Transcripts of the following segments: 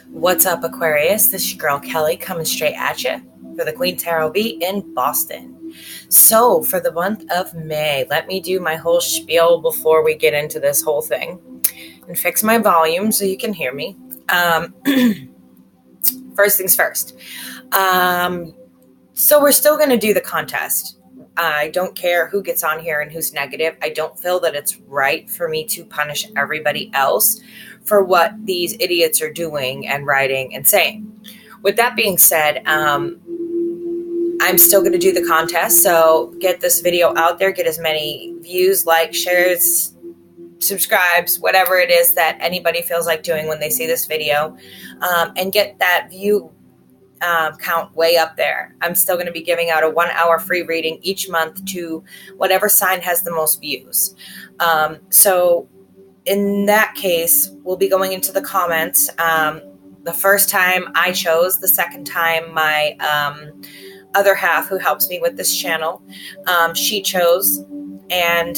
What's up, Aquarius? This is your girl Keli coming straight at you for the Queen Tarot Beat in Boston. So for the month of May, let me do my whole spiel before we get into this whole thing and fix my volume so you can hear me. First things first. So we're still going to do the contest. I don't care who gets on here and who's negative. I don't feel that it's right for me to punish everybody else for what these idiots are doing and writing and saying. With that being said, I'm still going to do the contest. So get this video out there, get as many views, likes, shares, subscribes, whatever it is that anybody feels like doing when they see this video, and get that view count way up there. I'm still going to be giving out a 1-hour free reading each month to whatever sign has the most views. So in that case, we'll be going into the comments. The first time I chose, the second time my other half who helps me with this channel, she chose, and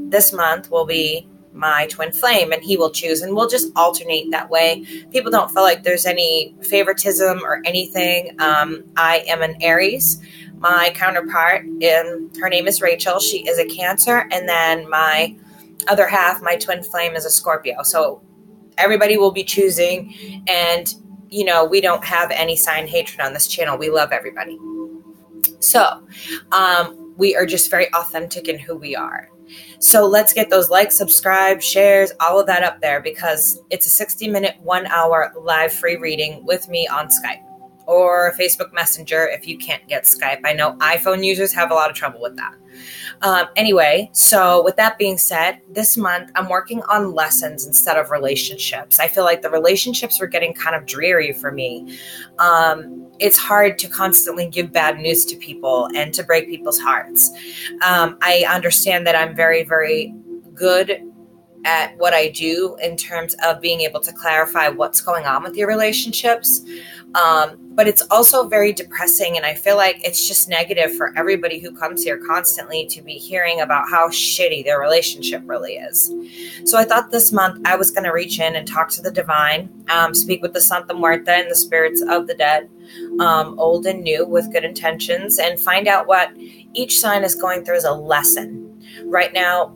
this month will be my twin flame, and he will choose, and we'll just alternate that way. People don't feel like there's any favoritism or anything. I am an Aries. My counterpart, her name is Rachel. She is a Cancer, and then my other half, my twin flame, is a Scorpio. So everybody will be choosing, and you know, we don't have any sign hatred on this channel. We love everybody. So we are just very authentic in who we are. So let's get those likes, subscribe, shares, all of that up there, because it's a 60-minute, 1-hour live free reading with me on Skype or Facebook Messenger if you can't get Skype. I know iPhone users have a lot of trouble with that. Anyway, so with that being said, this month I'm working on lessons instead of relationships. I feel like the relationships were getting kind of dreary for me. It's hard to constantly give bad news to people and to break people's hearts. I understand that I'm very, very good at what I do in terms of being able to clarify what's going on with your relationships. But it's also very depressing, and I feel like it's just negative for everybody who comes here constantly to be hearing about how shitty their relationship really is. So I thought this month I was going to reach in and talk to the divine, speak with the Santa Muerta and the spirits of the dead, old and new, with good intentions, and find out what each sign is going through as a lesson. Right now,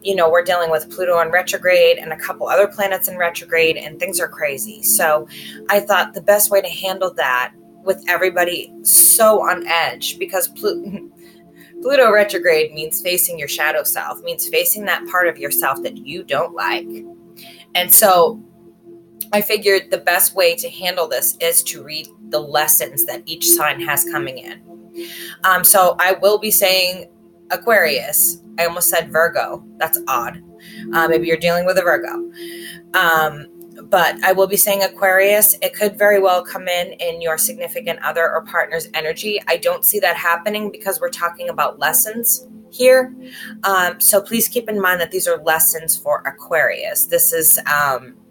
you know, we're dealing with Pluto in retrograde and a couple other planets in retrograde, and things are crazy. So I thought the best way to handle that with everybody so on edge, because Pluto retrograde means facing your shadow self, means facing that part of yourself that you don't like. And so I figured the best way to handle this is to read the lessons that each sign has coming in. So I will be saying Aquarius. I almost said Virgo. That's odd. Maybe you're dealing with a Virgo. But I will be saying Aquarius. It could very well come in your significant other or partner's energy. I don't see that happening because we're talking about lessons here. So please keep in mind that these are lessons for Aquarius. This is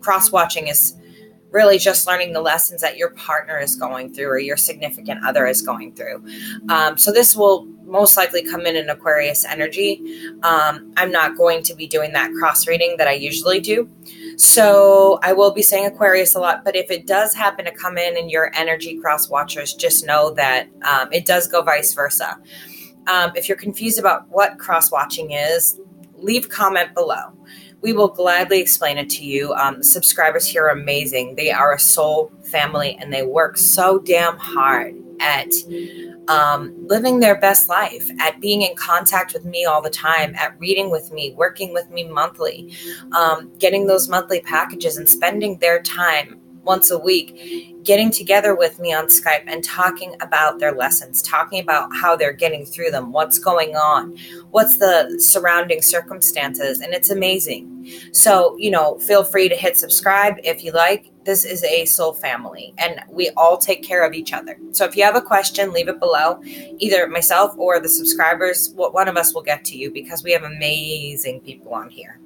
cross-watching is really just learning the lessons that your partner is going through or your significant other is going through. So this will most likely come in Aquarius energy. I'm not going to be doing that cross reading that I usually do. So I will be saying Aquarius a lot, but if it does happen to come in your energy cross watchers, just know that it does go vice versa. If you're confused about what cross watching is, leave a comment below. We will gladly explain it to you. The subscribers here are amazing. They are a soul family, and they work so damn hard at living their best life, at being in contact with me all the time, at reading with me, working with me monthly, getting those monthly packages, and spending their time once a week getting together with me on Skype and talking about their lessons, talking about how they're getting through them, what's going on, what's the surrounding circumstances, and it's amazing. So, you know, feel free to hit subscribe if you like. This is a soul family, and we all take care of each other. So if you have a question, leave it below. Either myself or the subscribers, one of us will get to you, because we have amazing people on here.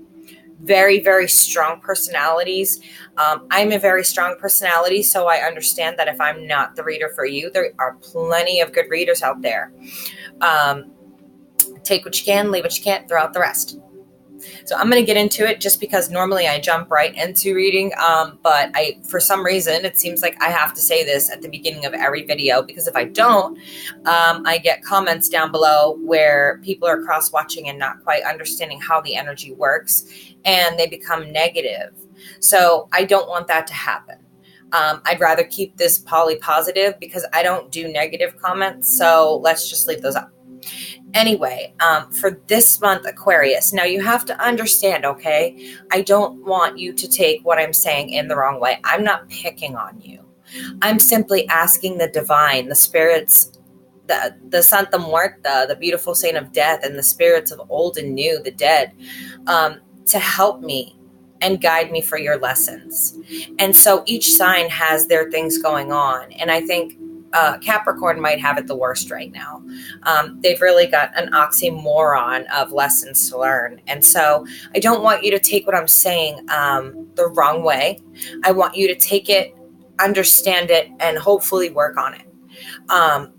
Very, very strong personalities. I'm a very strong personality, so I understand that if I'm not the reader for you, there are plenty of good readers out there. Take what you can, leave what you can't, throw out the rest. So I'm going to get into it just because normally I jump right into reading. But for some reason, it seems like I have to say this at the beginning of every video, because if I don't, I get comments down below where people are cross-watching and not quite understanding how the energy works, and they become negative. So I don't want that to happen. I'd rather keep this poly positive because I don't do negative comments. So let's just leave those up. Anyway, for this month, Aquarius, now you have to understand, okay? I don't want you to take what I'm saying in the wrong way. I'm not picking on you. I'm simply asking the divine, the spirits, the Santa Muerta, the beautiful saint of death, and the spirits of old and new, the dead, to help me and guide me for your lessons. And so each sign has their things going on. And I think Capricorn might have it the worst right now. They've really got an oxymoron of lessons to learn. And so I don't want you to take what I'm saying the wrong way. I want you to take it, understand it, and hopefully work on it.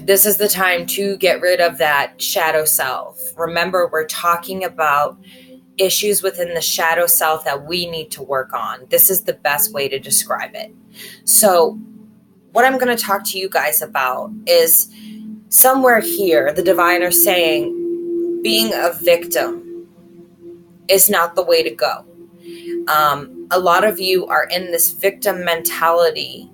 This is the time to get rid of that shadow self. Remember, we're talking about issues within the shadow self that we need to work on. This is the best way to describe it. So what I'm going to talk to you guys about is somewhere here, the divine are saying being a victim is not the way to go. A lot of you are in this victim mentality.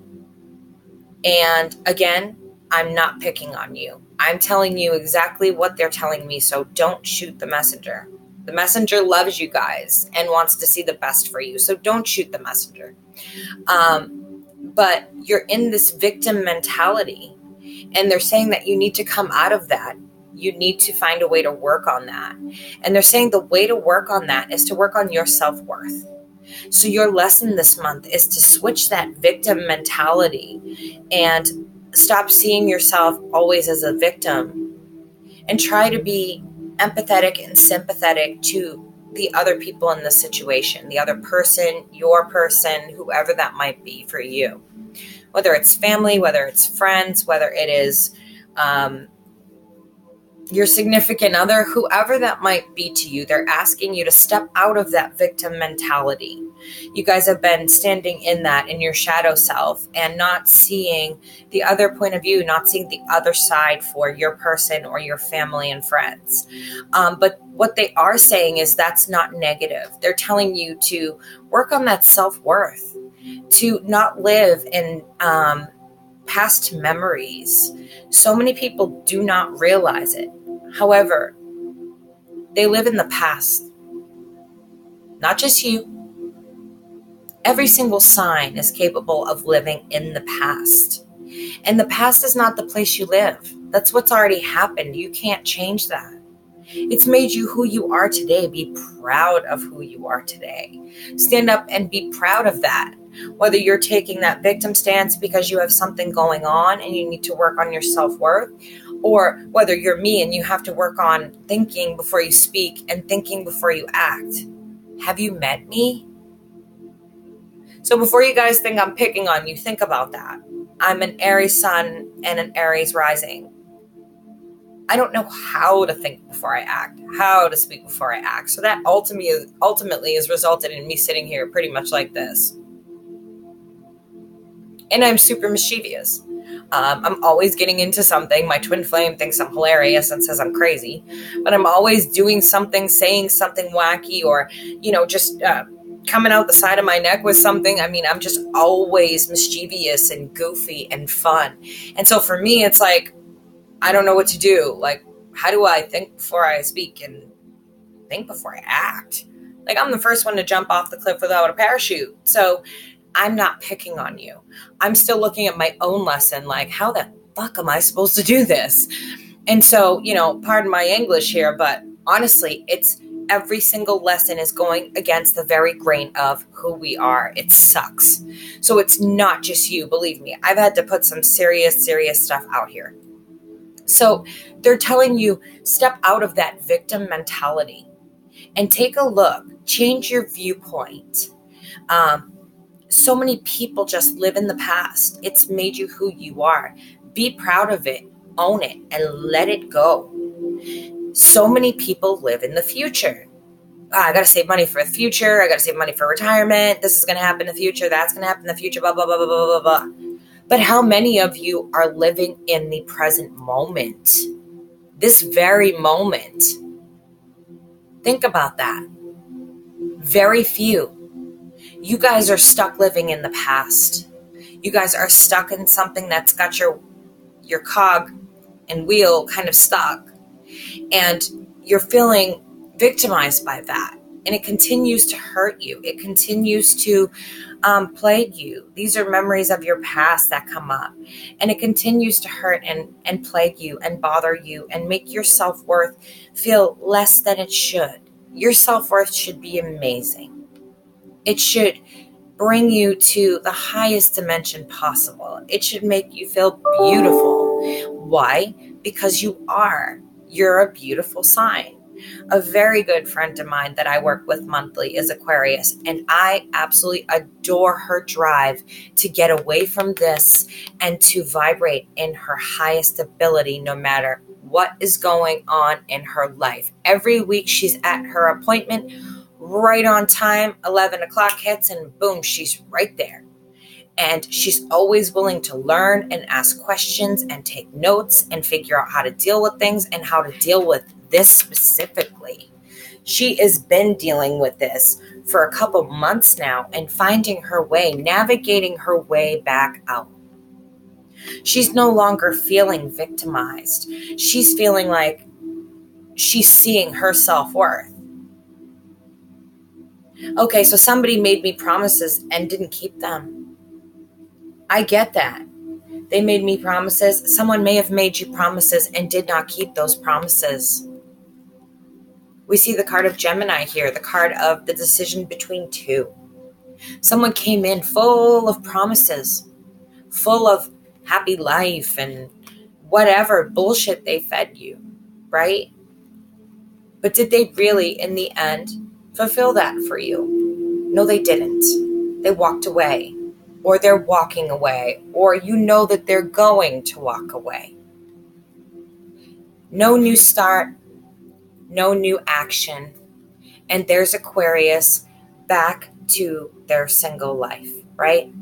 And again, I'm not picking on you. I'm telling you exactly what they're telling me. So don't shoot the messenger. The messenger loves you guys and wants to see the best for you. So don't shoot the messenger. But you're in this victim mentality, and they're saying that you need to come out of that. You need to find a way to work on that. And they're saying the way to work on that is to work on your self-worth. So your lesson this month is to switch that victim mentality and stop seeing yourself always as a victim and try to be empathetic and sympathetic to the other people in the situation, the other person, your person, whoever that might be for you. Whether it's family, whether it's friends, whether it is your significant other, whoever that might be to you, they're asking you to step out of that victim mentality. You guys have been standing in that in your shadow self and not seeing the other point of view, not seeing the other side for your person or your family and friends. But what they are saying is that's not negative. They're telling you to work on that self-worth, to not live in past memories. So many people do not realize it. However, they live in the past. Not just you. Every single sign is capable of living in the past. And the past is not the place you live. That's what's already happened. You can't change that. It's made you who you are today. Be proud of who you are today. Stand up and be proud of that. Whether you're taking that victim stance because you have something going on and you need to work on your self-worth, or whether you're me and you have to work on thinking before you speak and thinking before you act. Have you met me? So before you guys think I'm picking on you, think about that. I'm an Aries sun and an Aries rising. I don't know how to think before I act, how to speak before I act. So that ultimately has resulted in me sitting here pretty much like this. And I'm super mischievous. I'm always getting into something. My twin flame thinks I'm hilarious and says I'm crazy. But I'm always doing something, saying something wacky, or, just coming out the side of my neck with something. I mean, I'm just always mischievous and goofy and fun. And so for me, it's like, I don't know what to do. Like, how do I think before I speak and think before I act? Like, I'm the first one to jump off the cliff without a parachute. So I'm not picking on you. I'm still looking at my own lesson. Like, how the fuck am I supposed to do this? And so, pardon my English here, but honestly, it's every single lesson is going against the very grain of who we are. It sucks. So it's not just you. Believe me, I've had to put some serious stuff out here. So they're telling you, step out of that victim mentality and take a look, change your viewpoint. So many people just live in the past. It's made you who you are. Be proud of it, own it, and let it go. So many people live in the future. I got to save money for the future. I got to save money for retirement. This is going to happen in the future. That's going to happen in the future, blah, blah, blah, blah, blah, blah, blah. But how many of you are living in the present moment? This very moment. Think about that. Very few. You guys are stuck living in the past. You guys are stuck in something that's got your cog and wheel kind of stuck. And you're feeling victimized by that. And it continues to hurt you. It continues to plague you. These are memories of your past that come up. And it continues to hurt and plague you and bother you and make your self-worth feel less than it should. Your self-worth should be amazing. It should bring you to the highest dimension possible. It should make you feel beautiful. Why? Because you are. You're a beautiful sign. A very good friend of mine that I work with monthly is Aquarius, and I absolutely adore her drive to get away from this and to vibrate in her highest ability no matter what is going on in her life. Every week she's at her appointment right on time, 11 o'clock hits, and boom, she's right there. And she's always willing to learn and ask questions and take notes and figure out how to deal with things and how to deal with this specifically. She has been dealing with this for a couple months now and finding her way, navigating her way back out. She's no longer feeling victimized. She's feeling like she's seeing her self-worth. Okay, so somebody made me promises and didn't keep them. I get that. They made me promises. Someone may have made you promises and did not keep those promises. We see the card of Gemini here, the card of the decision between two. Someone came in full of promises, full of happy life and whatever bullshit they fed you, right? But did they really, in the end, fulfill that for you? No, they didn't. They walked away, or they're walking away, or you know that they're going to walk away. No new start, no new action, and there's Aquarius back to their single life, right?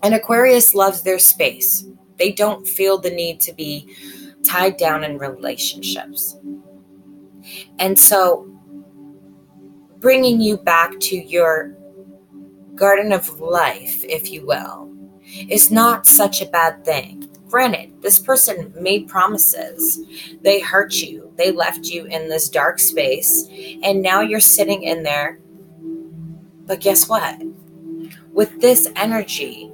And Aquarius loves their space. They don't feel the need to be tied down in relationships. And so bringing you back to your garden of life, if you will, is not such a bad thing. Granted, this person made promises. They hurt you. They left you in this dark space. And now you're sitting in there. But guess what? With this energy,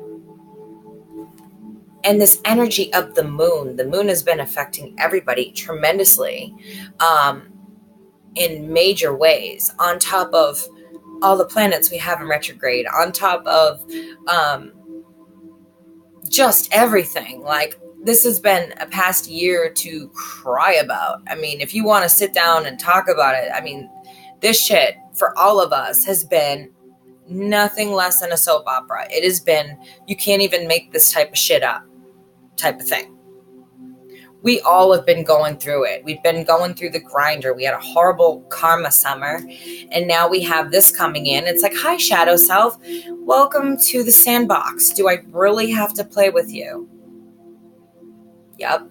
and this energy of the moon has been affecting everybody tremendously in major ways, on top of all the planets we have in retrograde, on top of just everything. Like, this has been a past year to cry about. I mean, if you want to sit down and talk about it, I mean, this shit for all of us has been nothing less than a soap opera. It has been, you can't even make this type of shit up type of thing. We all have been going through it. We've been going through the grinder. We had a horrible karma summer, and now we have this coming in. It's like, hi, shadow self. Welcome to the sandbox. Do I really have to play with you? Yep,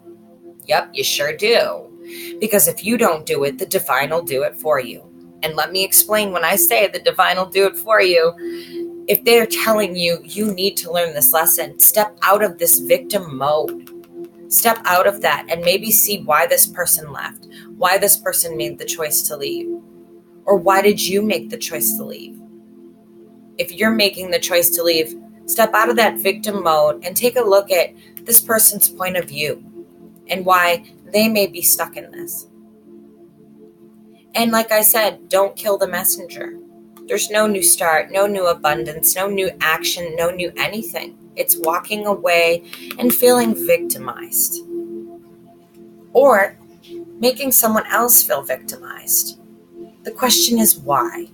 you sure do. Because if you don't do it, the divine will do it for you. And let me explain, when I say the divine will do it for you, if they're telling you, you need to learn this lesson, step out of this victim mode. Step out of that and maybe see why this person left, why this person made the choice to leave, or why did you make the choice to leave? If you're making the choice to leave, step out of that victim mode and take a look at this person's point of view and why they may be stuck in this. And like I said, don't kill the messenger. There's no new start, no new abundance, no new action, no new anything. It's walking away and feeling victimized. Or making someone else feel victimized. The question is why?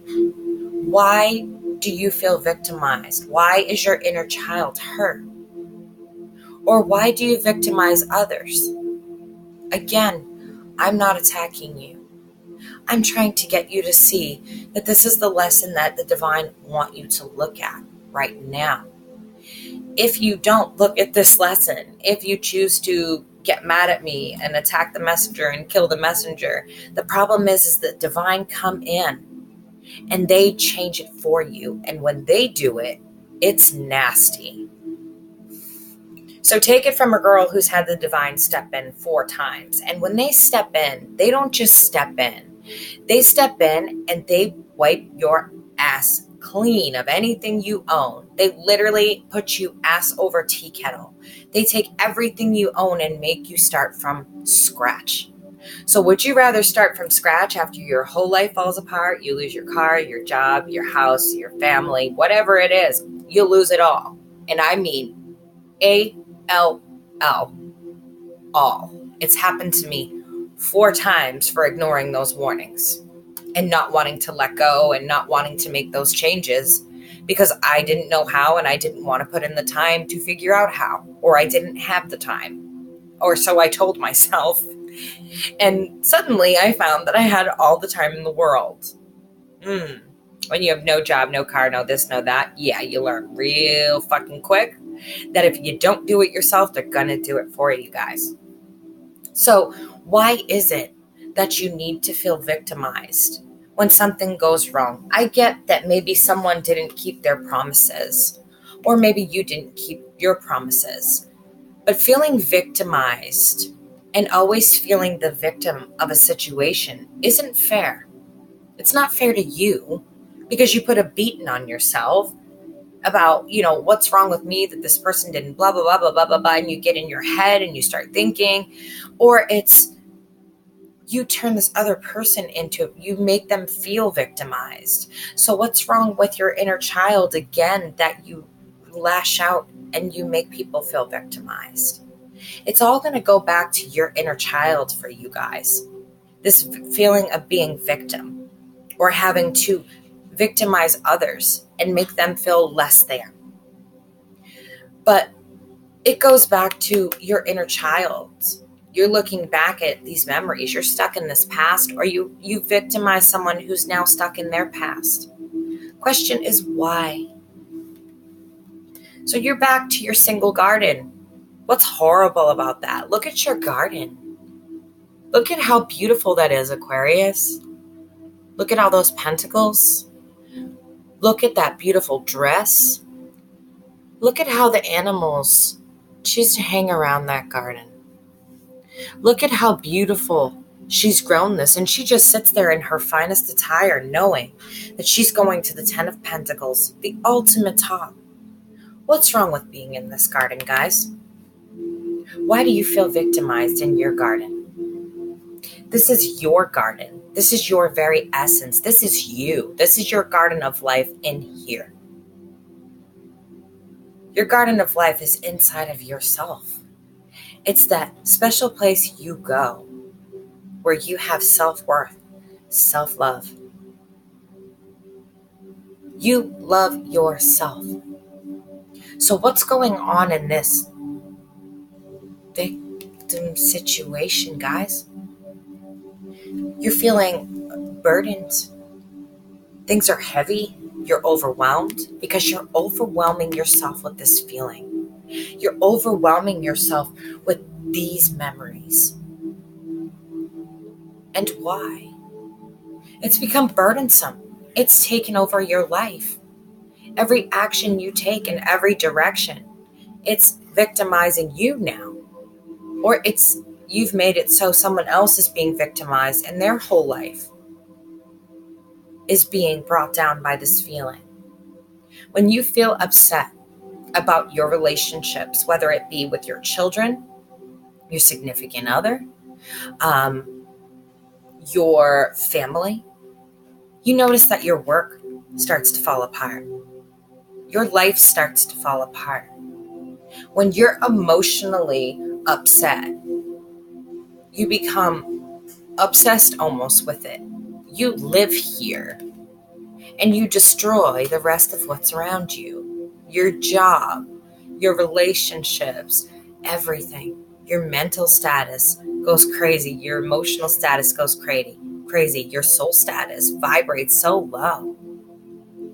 Why do you feel victimized? Why is your inner child hurt? Or why do you victimize others? Again, I'm not attacking you. I'm trying to get you to see that this is the lesson that the divine want you to look at right now. If you don't look at this lesson, if you choose to get mad at me and attack the messenger and kill the messenger, the problem is that divine come in and they change it for you. And when they do it, it's nasty. So take it from a girl who's had the divine step in 4 times. And when they step in, they don't just step in. They step in and they wipe your ass clean of anything you own. They literally put you ass over tea kettle. They take everything you own and make you start from scratch. So would you rather start from scratch after your whole life falls apart? You lose your car, your job, your house, your family, whatever it is, you lose it all. And I mean A-L-L, all. It's happened to me 4 times for ignoring those warnings and not wanting to let go and not wanting to make those changes because I didn't know how and I didn't want to put in the time to figure out how, or I didn't have the time, or so I told myself. And suddenly I found that I had all the time in the world. When you have no job, no car, no this, no that, yeah, you learn real fucking quick that if you don't do it yourself, they're gonna do it for you guys. So why is it that you need to feel victimized when something goes wrong? I get that maybe someone didn't keep their promises, or maybe you didn't keep your promises, but feeling victimized and always feeling the victim of a situation isn't fair. It's not fair to you because you put a beating on yourself about, what's wrong with me that this person didn't blah, blah, blah, blah, blah, blah, blah, and you get in your head and you start thinking, or it's you turn this other person into, you make them feel victimized. So what's wrong with your inner child again that you lash out and you make people feel victimized? It's all going to go back to your inner child for you guys. This feeling of being victim or having to victimize others and make them feel less than. But it goes back to your inner child. You're looking back at these memories. You're stuck in this past, or you victimize someone who's now stuck in their past. Question is why? So you're back to your single garden. What's horrible about that? Look at your garden. Look at how beautiful that is, Aquarius. Look at all those pentacles. Look at that beautiful dress. Look at how the animals choose to hang around that garden. Look at how beautiful she's grown this. And she just sits there in her finest attire knowing that she's going to the 10 of Pentacles, the ultimate top. What's wrong with being in this garden, guys? Why do you feel victimized in your garden? This is your garden. This is your very essence. This is you. This is your garden of life in here. Your garden of life is inside of yourself. It's that special place you go where you have self-worth, self-love. You love yourself. So what's going on in this victim situation, guys? You're feeling burdened. Things are heavy. You're overwhelmed because you're overwhelming yourself with this feeling. You're overwhelming yourself with these memories. And why? It's become burdensome. It's taken over your life. Every action you take in every direction, it's victimizing you now. Or you've made it so someone else is being victimized and their whole life is being brought down by this feeling. When you feel upset about your relationships, whether it be with your children, your significant other, your family, you notice that your work starts to fall apart. Your life starts to fall apart. When you're emotionally upset, you become obsessed almost with it. You live here and you destroy the rest of what's around you. Your job, your relationships, everything. Your mental status goes crazy. Your emotional status goes crazy. crazy. Your soul status vibrates so low.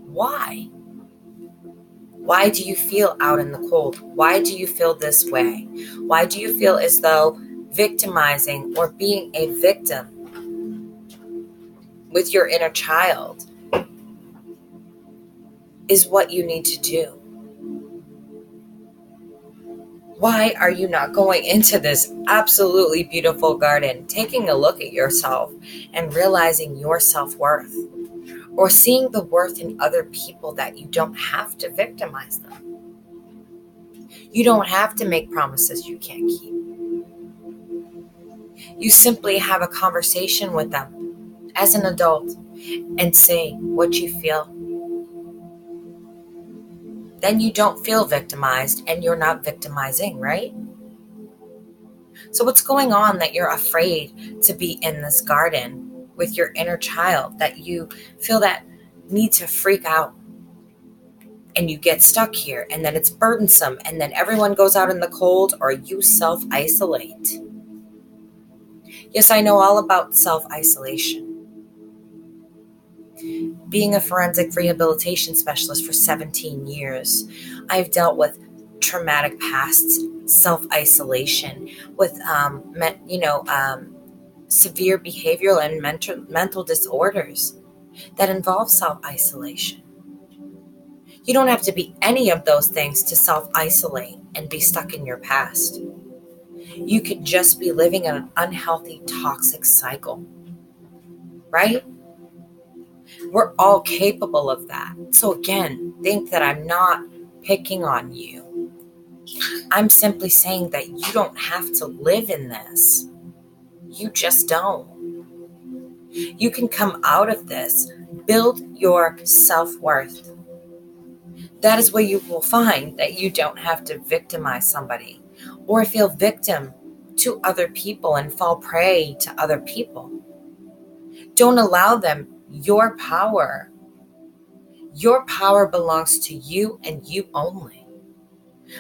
Why? Why do you feel out in the cold? Why do you feel this way? Why do you feel as though victimizing or being a victim with your inner child is what you need to do? Why are you not going into this absolutely beautiful garden, taking a look at yourself and realizing your self-worth, or seeing the worth in other people that you don't have to victimize them? You don't have to make promises you can't keep. You simply have a conversation with them as an adult and say what you feel. Then you don't feel victimized and you're not victimizing, right? So what's going on that you're afraid to be in this garden with your inner child, that you feel that need to freak out and you get stuck here and then it's burdensome and then everyone goes out in the cold, or you self-isolate? Yes, I know all about self-isolation. Being a forensic rehabilitation specialist for 17 years, I've dealt with traumatic pasts, self-isolation, with severe behavioral and mental disorders that involve self-isolation. You don't have to be any of those things to self-isolate and be stuck in your past. You could just be living in an unhealthy, toxic cycle, right? We're all capable of that. So again, think that I'm not picking on you. I'm simply saying that you don't have to live in this. You just don't. You can come out of this, build your self-worth. That is where you will find that you don't have to victimize somebody or feel victim to other people and fall prey to other people. Don't allow them your power. Your power belongs to you and you only.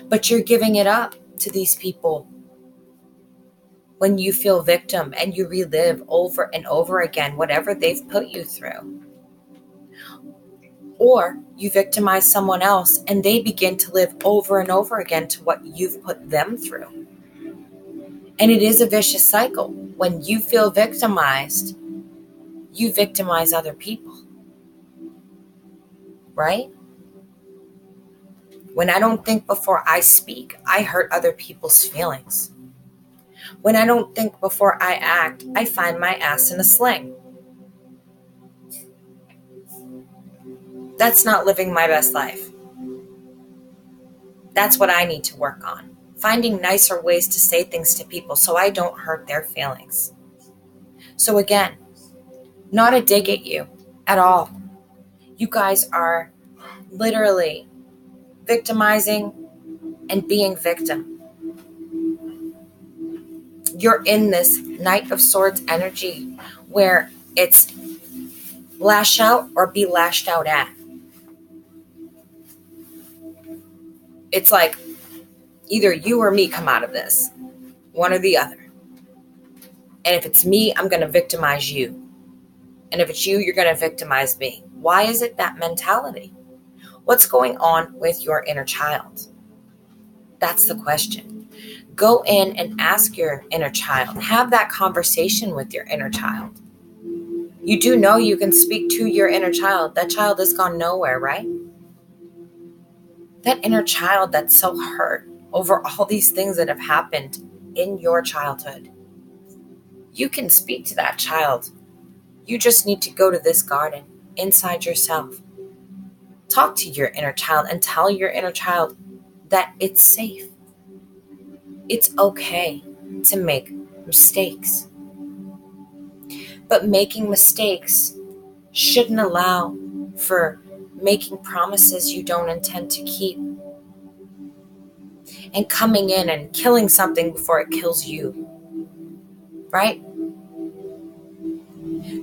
But you're giving it up to these people when you feel victim and you relive over and over again whatever they've put you through. Or you victimize someone else and they begin to live over and over again to what you've put them through. And it is a vicious cycle. When you feel victimized, you victimize other people. Right? When I don't think before I speak, I hurt other people's feelings. When I don't think before I act, I find my ass in a sling. That's not living my best life. That's what I need to work on. Finding nicer ways to say things to people so I don't hurt their feelings. So again, not a dig at you at all. You guys are literally victimizing and being victim. You're in this Knight of Swords energy where it's lash out or be lashed out at. It's like either you or me come out of this, one or the other. And if it's me, I'm going to victimize you. And if it's you, you're going to victimize me. Why is it that mentality? What's going on with your inner child? That's the question. Go in and ask your inner child. Have that conversation with your inner child. You do know you can speak to your inner child. That child has gone nowhere, right? That inner child that's so hurt over all these things that have happened in your childhood. You can speak to that child. You just need to go to this garden inside yourself. Talk to your inner child and tell your inner child that it's safe. It's okay to make mistakes. But making mistakes shouldn't allow for making promises you don't intend to keep. And coming in and killing something before it kills you. Right?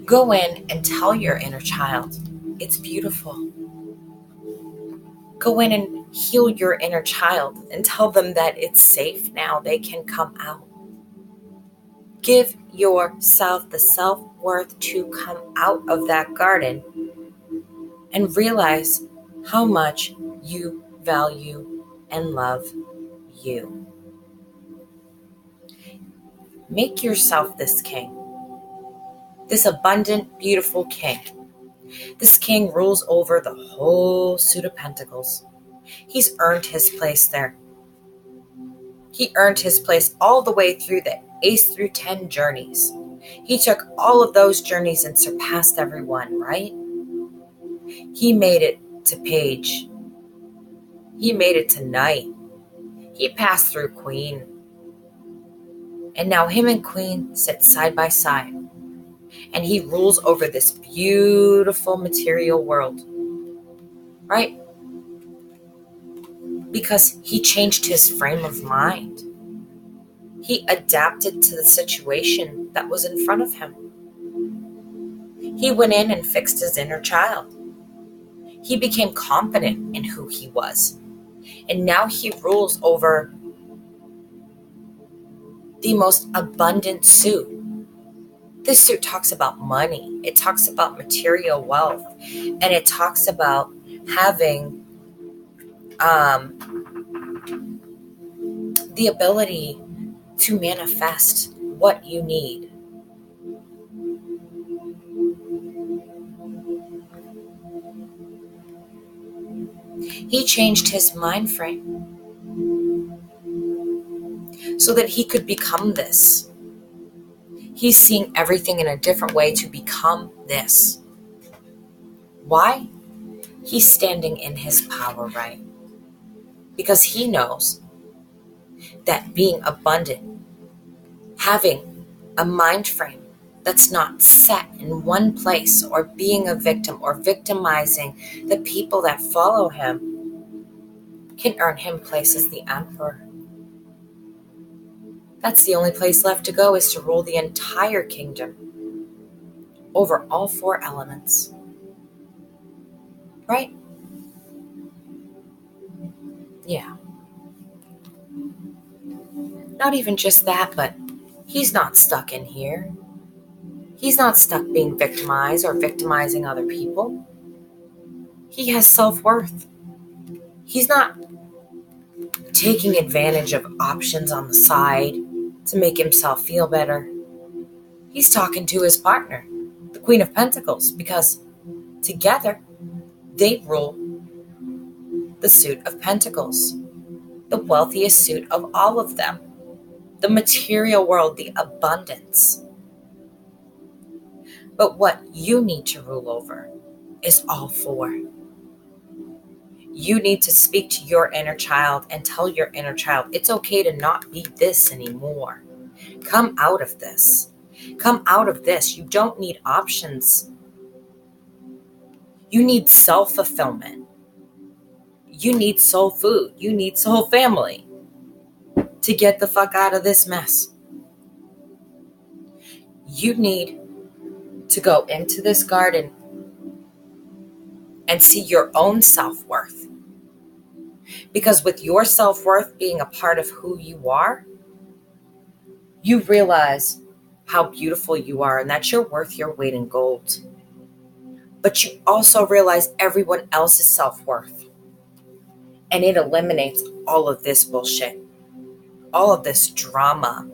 Go in and tell your inner child it's beautiful. Go in and heal your inner child and tell them that it's safe now. They can come out. Give yourself the self-worth to come out of that garden and realize how much you value and love you. Make yourself this king, this abundant, beautiful king. This king rules over the whole suit of pentacles. He's earned his place there. He earned his place all the way through the Ace through 10 journeys. He took all of those journeys and surpassed everyone, right? He made it to Page. He made it to Knight. He passed through Queen. And now him and Queen sit side by side. And he rules over this beautiful material world. Right? Because he changed his frame of mind. He adapted to the situation that was in front of him. He went in and fixed his inner child. He became confident in who he was. And now he rules over the most abundant suit. This suit talks about money. It talks about material wealth. And it talks about having the ability to manifest what you need. He changed his mind frame so that he could become this. He's seeing everything in a different way to become this. Why? He's standing in his power, right? Because he knows that being abundant, having a mind frame that's not set in one place, or being a victim or victimizing the people that follow him, can earn him place as the emperor. That's the only place left to go, is to rule the entire kingdom over all 4 elements. Right? Yeah. Not even just that, but he's not stuck in here. He's not stuck being victimized or victimizing other people. He has self-worth. He's not taking advantage of options on the side to make himself feel better. He's talking to his partner, the Queen of Pentacles, because together they rule the suit of Pentacles, the wealthiest suit of all of them, the material world, the abundance. But what you need to rule over is all 4. You need to speak to your inner child and tell your inner child it's okay to not be this anymore. Come out of this. Come out of this. You don't need options. You need self-fulfillment. You need soul food. You need soul family to get the fuck out of this mess. You need to go into this garden and see your own self-worth. Because with your self-worth being a part of who you are, you realize how beautiful you are and that you're worth your weight in gold. But you also realize everyone else's self-worth. And it eliminates all of this bullshit, all of this drama,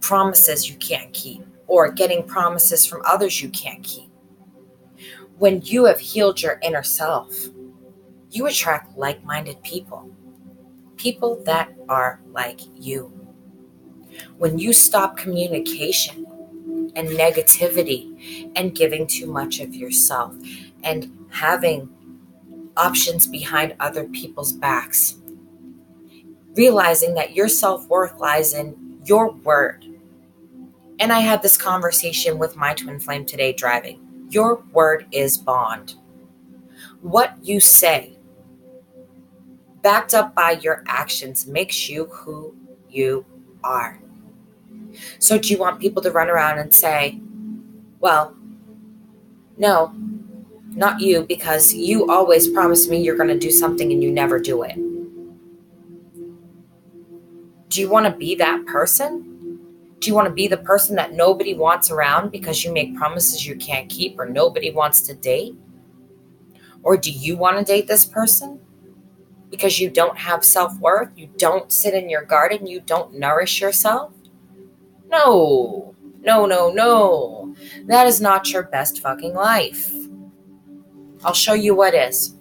promises you can't keep, or getting promises from others you can't keep. When you have healed your inner self, you attract like-minded people, people that are like you. When you stop communication and negativity and giving too much of yourself and having options behind other people's backs, realizing that your self-worth lies in your word. And I had this conversation with my twin flame today driving. Your word is bond. What you say, backed up by your actions, makes you who you are. So do you want people to run around and say, well, no, not you, because you always promise me you're going to do something and you never do it? Do you want to be that person? Do you want to be the person that nobody wants around because you make promises you can't keep or nobody wants to date? Or do you want to date this person because you don't have self-worth? You don't sit in your garden? You don't nourish yourself? No, no, no, no. That is not your best fucking life. I'll show you what is.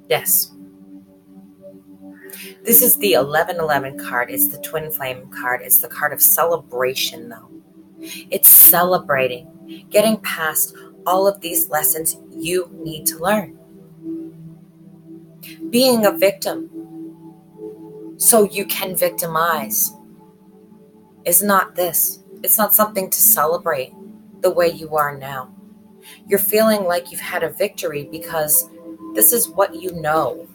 Yes. This is the 1111 card. It's the twin flame card. It's the card of celebration, though. It's celebrating, getting past all of these lessons you need to learn. Being a victim so you can victimize is not this. It's not something to celebrate the way you are now. You're feeling like you've had a victory because this is what you know.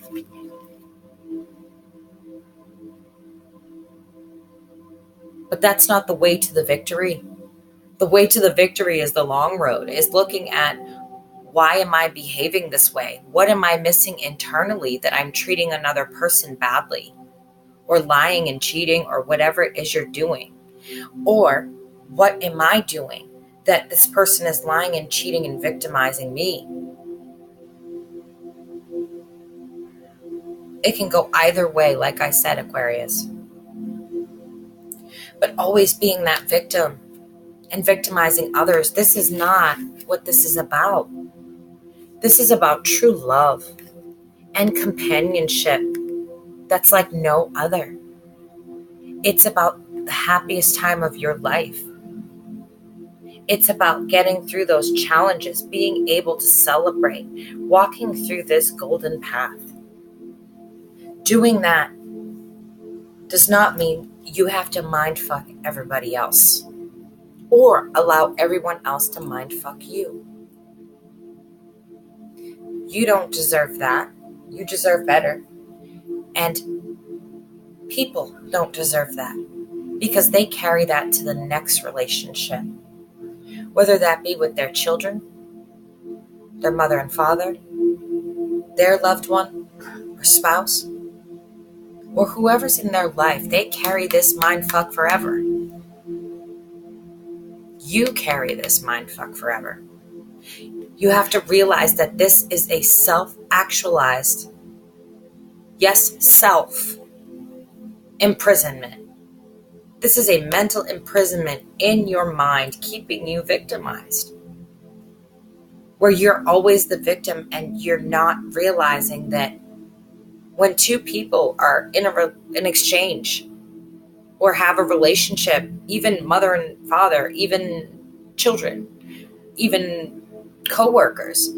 But that's not the way to the victory. The way to the victory is the long road, is looking at, why am I behaving this way? What am I missing internally that I'm treating another person badly? Or lying and cheating, or whatever it is you're doing? Or what am I doing that this person is lying and cheating and victimizing me? It can go either way, like I said, Aquarius. But always being that victim and victimizing others, this is not what this is about. This is about true love and companionship that's like no other. It's about the happiest time of your life. It's about getting through those challenges, being able to celebrate, walking through this golden path. Doing that does not mean you have to mindfuck everybody else or allow everyone else to mindfuck you. You don't deserve that. You deserve better. And people don't deserve that because they carry that to the next relationship, whether that be with their children, their mother and father, their loved one or spouse, or whoever's in their life. They carry this mindfuck forever. You carry this mindfuck forever. You have to realize that this is a self-actualized, yes, self imprisonment. This is a mental imprisonment in your mind, keeping you victimized, where you're always the victim and you're not realizing that when two people are in an exchange or have a relationship, even mother and father, even children, even co-workers,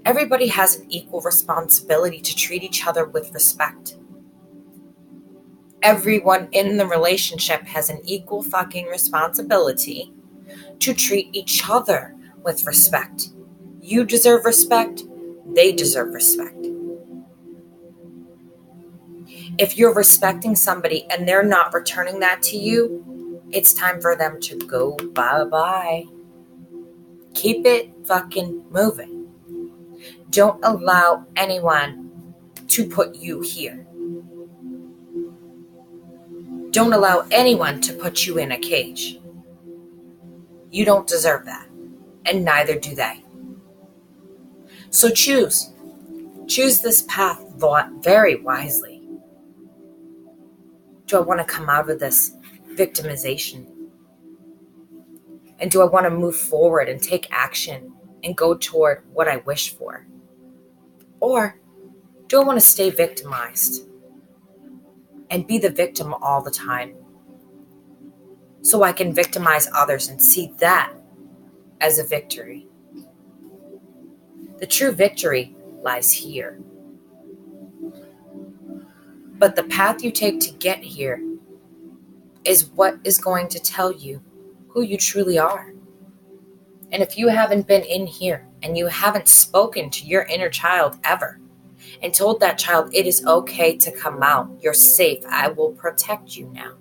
everybody has an equal responsibility to treat each other with respect. Everyone in the relationship has an equal fucking responsibility to treat each other with respect. You deserve respect. They deserve respect. If you're respecting somebody and they're not returning that to you, it's time for them to go bye-bye. Keep it fucking moving. Don't allow anyone to put you here. Don't allow anyone to put you in a cage. You don't deserve that, and neither do they. So choose this path very wisely. Do I want to come out of this victimization? And do I want to move forward and take action and go toward what I wish for? Or do I want to stay victimized and be the victim all the time so I can victimize others and see that as a victory? The true victory lies here. But the path you take to get here is what is going to tell you who you truly are. And if you haven't been in here and you haven't spoken to your inner child ever and told that child it is okay to come out, you're safe, I will protect you now,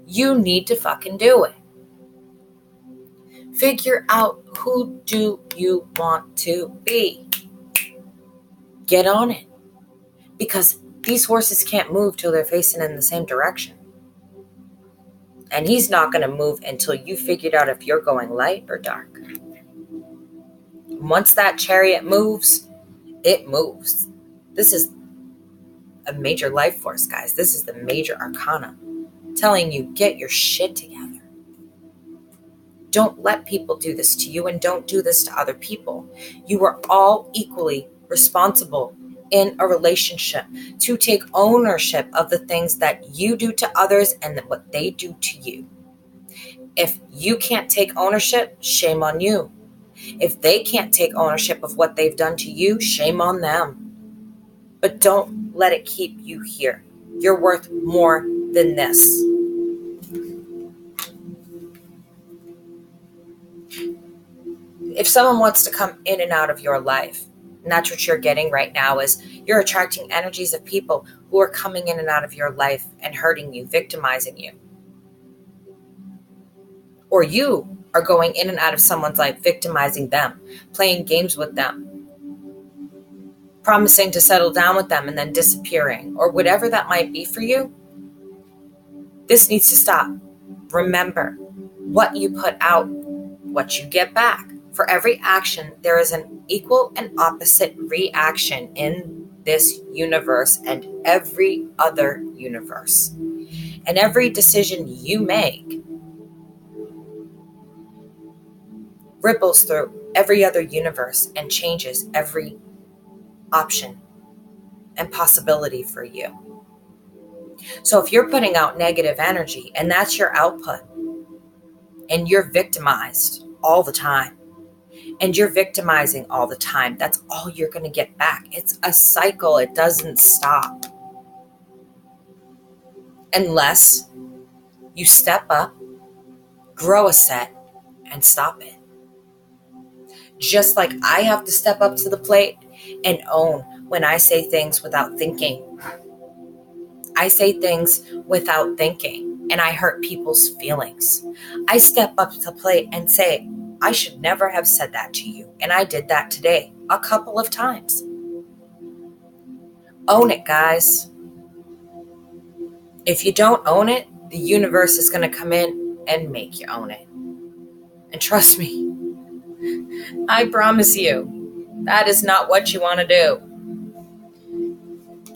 you need to fucking do it. Figure out, who do you want to be? Get on it. Because these horses can't move till they're facing in the same direction. And he's not going to move until you figured out if you're going light or dark. Once that chariot moves, it moves. This is a major life force, guys. This is the major arcana telling you, get your shit together. Don't let people do this to you, and don't do this to other people. You are all equally responsible in a relationship to take ownership of the things that you do to others and what they do to you. If you can't take ownership, shame on you. If they can't take ownership of what they've done to you, shame on them. But don't let it keep you here. You're worth more than this. If someone wants to come in and out of your life, and that's what you're getting right now, is you're attracting energies of people who are coming in and out of your life and hurting you, victimizing you. Or you are going in and out of someone's life, victimizing them, playing games with them, promising to settle down with them and then disappearing, or whatever that might be for you. This needs to stop. Remember, what you put out, what you get back. For every action, there is an equal and opposite reaction in this universe and every other universe. And every decision you make ripples through every other universe and changes every option and possibility for you. So if you're putting out negative energy and that's your output, and you're victimized all the time, and you're victimizing all the time, that's all you're going to get back. It's a cycle. It doesn't stop. Unless you step up, grow a set, and stop it. Just like I have to step up to the plate and own when I say things without thinking. I say things without thinking, and I hurt people's feelings. I step up to the plate and say, I should never have said that to you. And I did that today a couple of times. Own it, guys. If you don't own it, the universe is going to come in and make you own it. And trust me, I promise you, that is not what you want to do.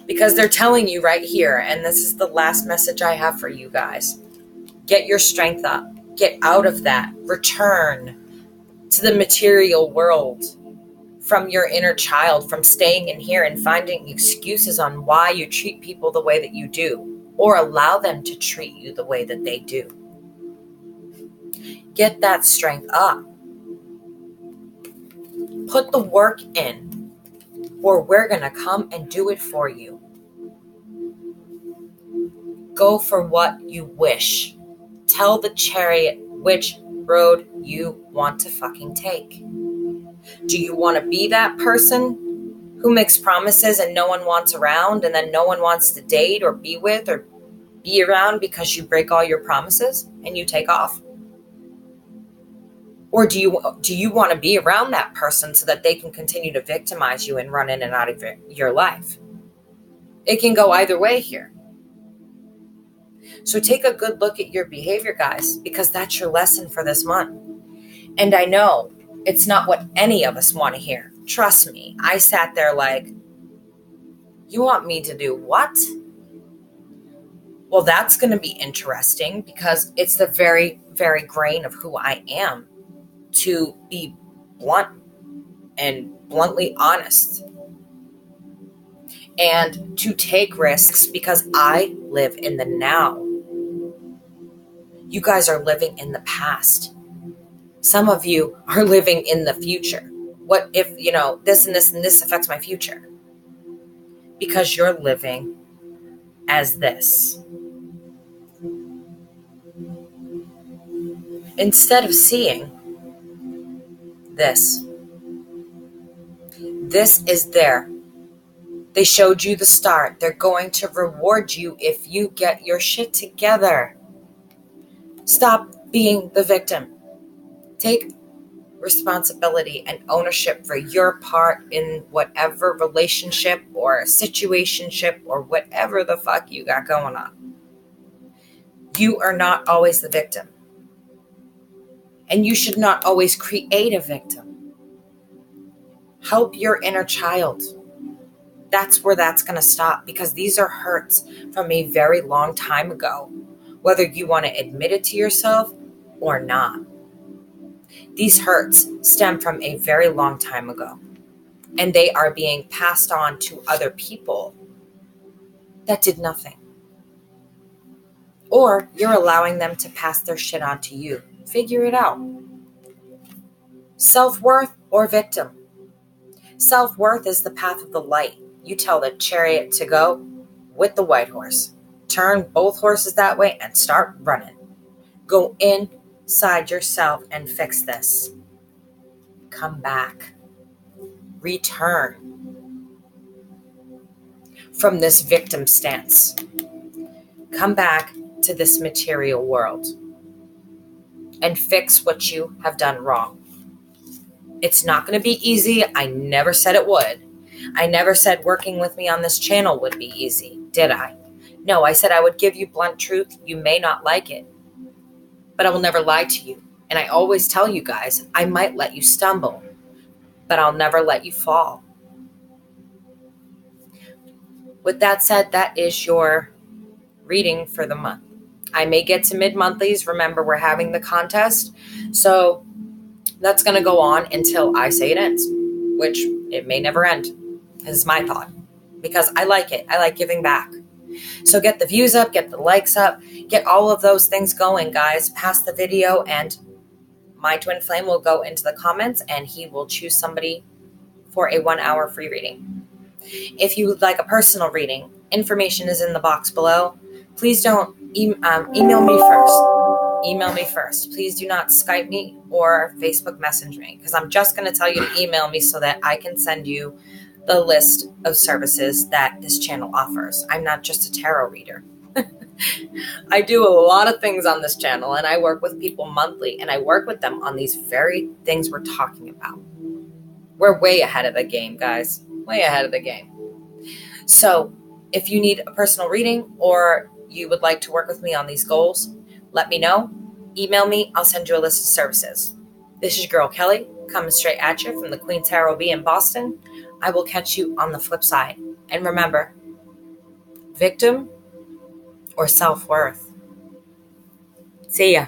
Because they're telling you right here, and this is the last message I have for you guys. Get your strength up. Get out of that. Return to the material world from your inner child, from staying in here and finding excuses on why you treat people the way that you do, or allow them to treat you the way that they do. Get that strength up. Put the work in, or we're going to come and do it for you. Go for what you wish. Tell the chariot which road you want to fucking take. Do you want to be that person who makes promises and no one wants around, and then no one wants to date or be with or be around because you break all your promises and you take off? Or do you want to be around that person so that they can continue to victimize you and run in and out of your life? It can go either way here. So take a good look at your behavior, guys, because that's your lesson for this month. And I know it's not what any of us want to hear. Trust me. I sat there like, you want me to do what? Well, that's going to be interesting because it's the very, very grain of who I am, to be blunt and bluntly honest. And to take risks because I live in the now. You guys are living in the past. Some of you are living in the future. What if, this and this and this affects my future? Because you're living as this. Instead of seeing this. This is there. They showed you the start. They're going to reward you if you get your shit together. Stop being the victim. Take responsibility and ownership for your part in whatever relationship or situationship or whatever the fuck you got going on. You are not always the victim. And you should not always create a victim. Help your inner child. That's where that's going to stop, because these are hurts from a very long time ago, whether you want to admit it to yourself or not. These hurts stem from a very long time ago, and they are being passed on to other people that did nothing. Or you're allowing them to pass their shit on to you. Figure it out. Self-worth or victim? Self-worth is the path of the light. You tell the chariot to go with the white horse. Turn both horses that way and start running. Go inside yourself and fix this. Come back. Return from this victim stance. Come back to this material world and fix what you have done wrong. It's not going to be easy. I never said it would. I never said working with me on this channel would be easy, did I? No, I said I would give you blunt truth. You may not like it, but I will never lie to you. And I always tell you guys, I might let you stumble, but I'll never let you fall. With that said, that is your reading for the month. I may get to mid-monthlies. Remember, we're having the contest. So that's going to go on until I say it ends, which it may never end, is my thought, because I like it. I like giving back. So get the views up, get the likes up, get all of those things going, guys. Pass the video, and my twin flame will go into the comments, and he will choose somebody for a 1-hour free reading. If you would like a personal reading, information is in the box below. Please don't email me first. Email me first. Please do not Skype me or Facebook message me, because I'm just going to tell you to email me so that I can send you the list of services that this channel offers. I'm not just a tarot reader. I do a lot of things on this channel, and I work with people monthly, and I work with them on these very things we're talking about. We're way ahead of the game, guys. Way ahead of the game. So if you need a personal reading or you would like to work with me on these goals, let me know. Email me. I'll send you a list of services. This is your girl, Kelly, coming straight at you from the Queen Tarot Bee in Boston. I will catch you on the flip side. And remember, victim or self-worth. See ya.